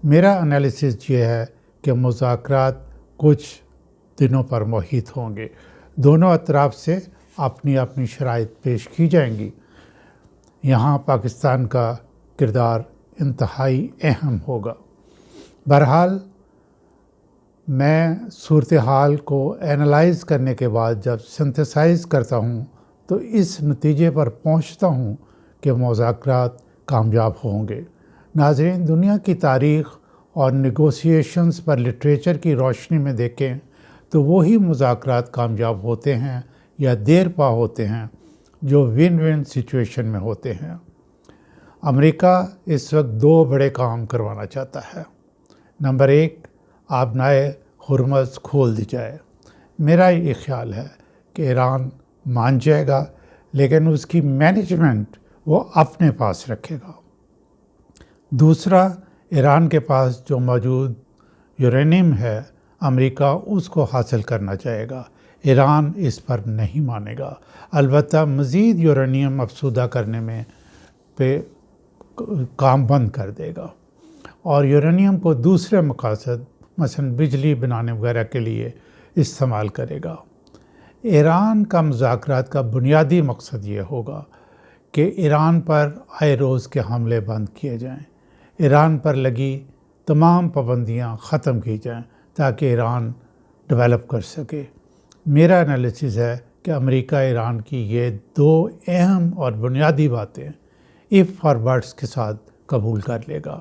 میرا انالیسس یہ ہے کہ مذاکرات کچھ دنوں پر محیط ہوں گے، دونوں اطراف سے اپنی اپنی شرائط پیش کی جائیں گی۔ یہاں پاکستان کا کردار انتہائی اہم ہوگا۔ بہرحال میں صورتحال کو اینالائز کرنے کے بعد جب سنتھیسائز کرتا ہوں تو اس نتیجے پر پہنچتا ہوں کہ مذاکرات کامیاب ہوں گے۔ ناظرین، دنیا کی تاریخ اور نیگوسیشنز پر لٹریچر کی روشنی میں دیکھیں تو وہی مذاکرات کامیاب ہوتے ہیں یا دیر پا ہوتے ہیں جو ون ون سچویشن میں ہوتے ہیں۔ امریکہ اس وقت دو بڑے کام کروانا چاہتا ہے۔ نمبر 1، آبنائے ہرمز کھول دی جائے۔ میرا یہ خیال ہے کہ ایران مان جائے گا، لیکن اس کی مینجمنٹ وہ اپنے پاس رکھے گا۔ دوسرا، ایران کے پاس جو موجود یورینیم ہے، امریکہ اس کو حاصل کرنا چاہے گا۔ ایران اس پر نہیں مانے گا، البتہ مزید یورینیم افزودہ کرنے میں پہ کام بند کر دے گا اور یورینیم کو دوسرے مقاصد مثلا بجلی بنانے وغیرہ کے لیے استعمال کرے گا۔ ایران کا مذاکرات کا بنیادی مقصد یہ ہوگا کہ ایران پر آئے روز کے حملے بند کیے جائیں، ایران پر لگی تمام پابندیاں ختم کی جائیں تاکہ ایران ڈیولپ کر سکے۔ میرا انالیسس ہے کہ امریکہ ایران کی یہ دو اہم اور بنیادی باتیں ایف اور بٹس کے ساتھ قبول کر لے گا۔